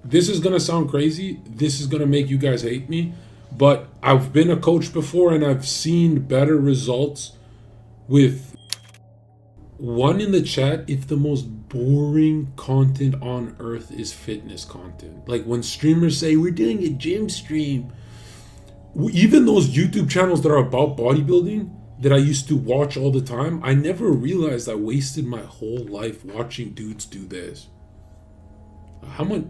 This is gonna sound crazy. This is gonna make you guys hate me. But I've been a coach before and I've seen better results with one in the chat. If the most boring content on earth is fitness content, like when streamers say we're doing a gym stream, even those YouTube channels that are about bodybuilding that I used to watch all the time, I never realized I wasted my whole life watching dudes do this. How many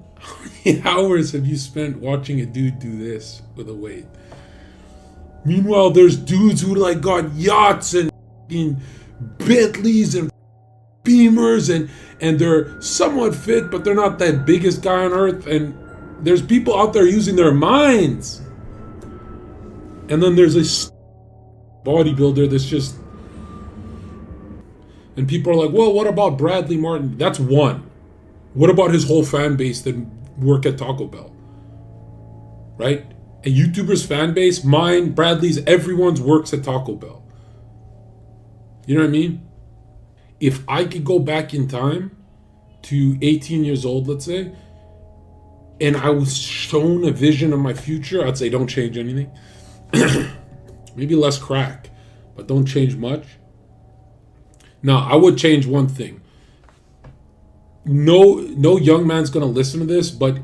hours have you spent watching a dude do this with a weight? Meanwhile, there's dudes who like got yachts and Bentleys and Beamers and they're somewhat fit, but they're not that biggest guy on earth. And there's people out there using their minds. And then there's a bodybuilder that's just... And people are like, well, what about Bradley Martin? That's one. What about his whole fan base that work at Taco Bell? Right? A YouTuber's fan base, mine, Bradley's, everyone's works at Taco Bell. You know what I mean? If I could go back in time to 18 years old, let's say, and I was shown a vision of my future, I'd say don't change anything. Maybe less crack, but don't change much. Now, I would change one thing. No young man's gonna listen to this, but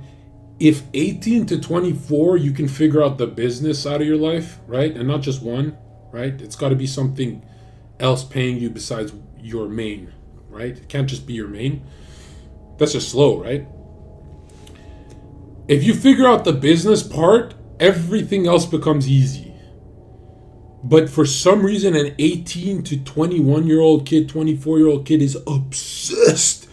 if 18 to 24 you can figure out the business side of your life, right? And not just one, right? It's got to be something else paying you besides your main, right? It can't just be your main. That's just slow, right? If you figure out the business part, everything else becomes easy. But for some reason, an 18 to 21-year-old kid, 24-year-old kid is obsessed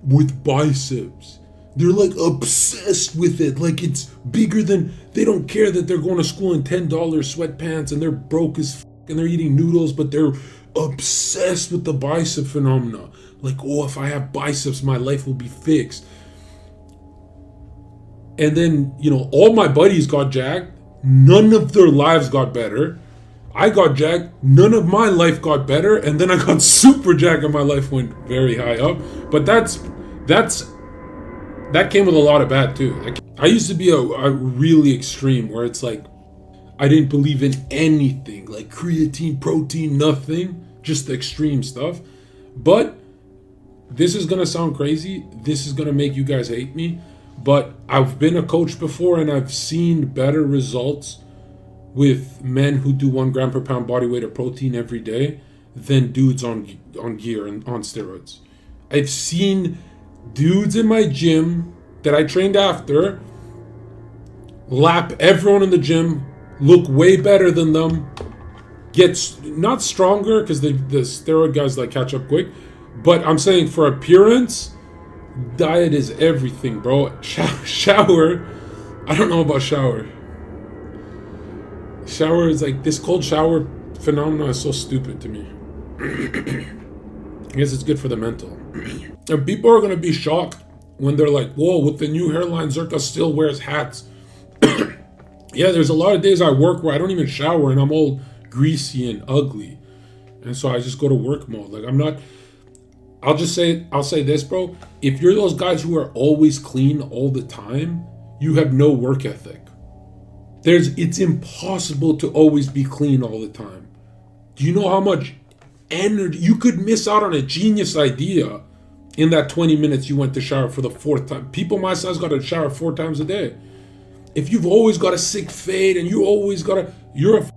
with biceps. They're like obsessed with it. Like it's bigger than... They don't care that they're going to school in $10 sweatpants and they're broke as f*** and they're eating noodles, but they're obsessed with the bicep phenomena. Like, oh, if I have biceps, my life will be fixed. And then, all my buddies got jacked. None of their lives got better. I got jacked. None of my life got better. And then I got super jacked and my life went very high up. But that came with a lot of bad too. I used to be a really extreme where it's like, I didn't believe in anything. Like creatine, protein, nothing. Just the extreme stuff. But this is going to sound crazy. This is going to make you guys hate me. But I've been a coach before and I've seen better results with men who do 1 gram per pound body weight of protein every day than dudes on gear and on steroids. I've seen dudes in my gym that I trained after lap everyone in the gym, look way better than them, get not stronger because the steroid guys like catch up quick, but I'm saying for appearance, diet is everything, bro. Shower, I don't know about shower. Shower is like, this cold shower phenomenon is so stupid to me. I guess it's good for the mental. And people are going to be shocked when they're like, whoa, with the new hairline, Zherka still wears hats. Yeah, there's a lot of days I work where I don't even shower and I'm all greasy and ugly. And so I just go to work mode. Like I'll say this, bro. If you're those guys who are always clean all the time, you have no work ethic. It's impossible to always be clean all the time. Do you know how much energy you could miss out on a genius idea in that 20 minutes you went to shower for the 4th time? People my size got to shower 4 times a day. If you've always got a sick fade and you always got to, you're a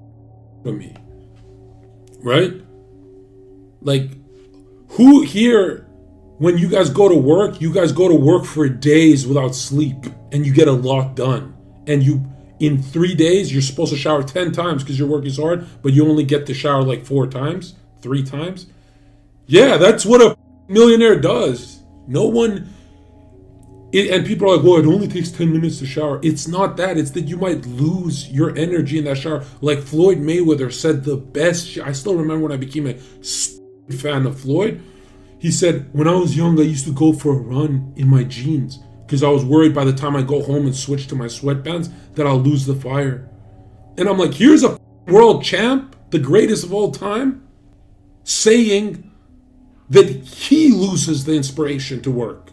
to me, right? Like, who here, when you guys go to work for days without sleep and you get a lot done, and in 3 days you're supposed to shower 10 times because you're working so hard, but you only get to shower like 4 times, 3 times. Yeah, that's what a millionaire does. No one... and people are like, well, it only takes 10 minutes to shower. It's not that. It's that you might lose your energy in that shower. Like Floyd Mayweather said the best... I still remember when I became a fan of Floyd. He said, when I was young, I used to go for a run in my jeans because I was worried by the time I go home and switch to my sweatpants that I'll lose the fire. And I'm like, here's a world champ, the greatest of all time, saying that he loses the inspiration to work.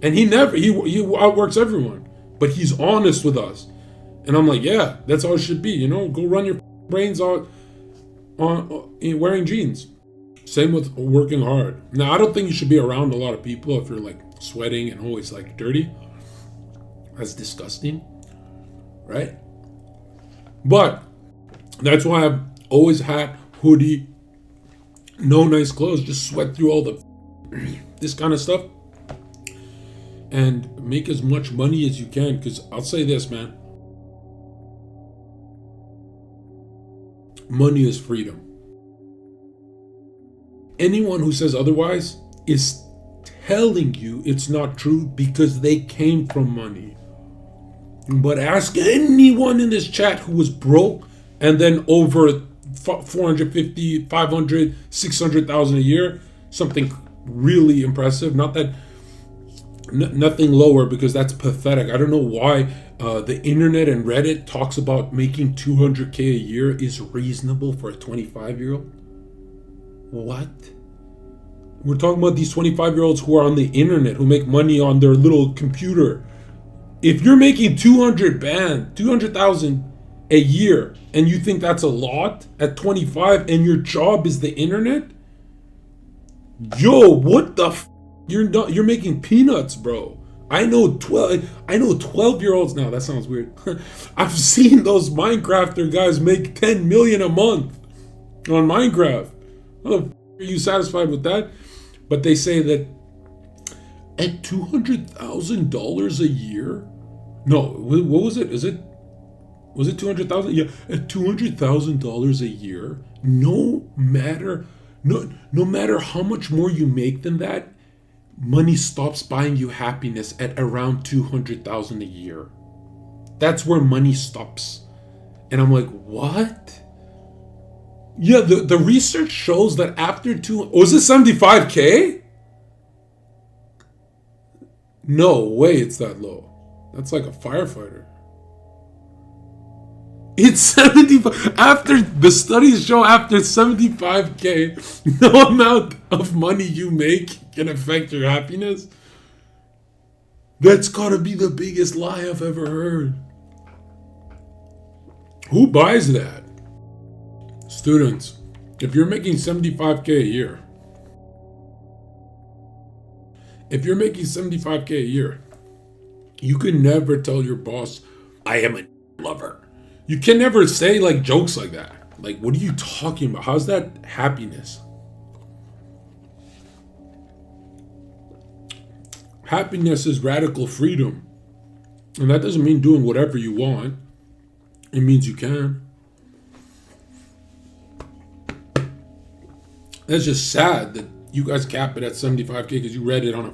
And he outworks everyone. But he's honest with us. And I'm like, yeah, that's how it should be, you know? Go run your brains out on wearing jeans. Same with working hard. Now, I don't think you should be around a lot of people if you're like sweating and always like dirty. That's disgusting, right? But that's why I've always had hoodie, no nice clothes, just sweat through all the this kind of stuff and make as much money as you can. Because I'll say this, man, money is freedom. Anyone who says otherwise is telling you it's not true because they came from money. But ask anyone in this chat who was broke and then over 450, 500, 600,000 a year, something really impressive. Not that, nothing lower, because that's pathetic. I don't know why the internet and Reddit talks about making 200K a year is reasonable for a 25-year-old. What? We're talking about these 25-year-olds who are on the internet, who make money on their little computer. If you're making 200,000 a year and you think that's a lot at 25 and your job is the internet, yo, what the you're making peanuts, bro. I know 12-year-olds now. That sounds weird. I've seen those Minecrafter guys make 10 million a month on Minecraft. How the are you satisfied with that? But they say that at $200,000 a year. No, what was it? Was it 200,000? Yeah, at $200,000 a year. No matter how much more you make than that, money stops buying you happiness at around 200,000 a year. That's where money stops. And I'm like, what? Yeah, the research shows that after was it 75K? No way it's that low. That's like a firefighter. It's 75. After the studies show, after 75K, no amount of money you make can affect your happiness. That's gotta be the biggest lie I've ever heard. Who buys that? Students, if you're making 75K a year, you can never tell your boss, I am a lover. You can never say like jokes like that. Like, what are you talking about? How's that happiness? Happiness is radical freedom. And that doesn't mean doing whatever you want. It means you can. That's just sad that you guys cap it at 75K because you read it on a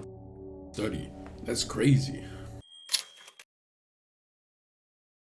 study. That's crazy.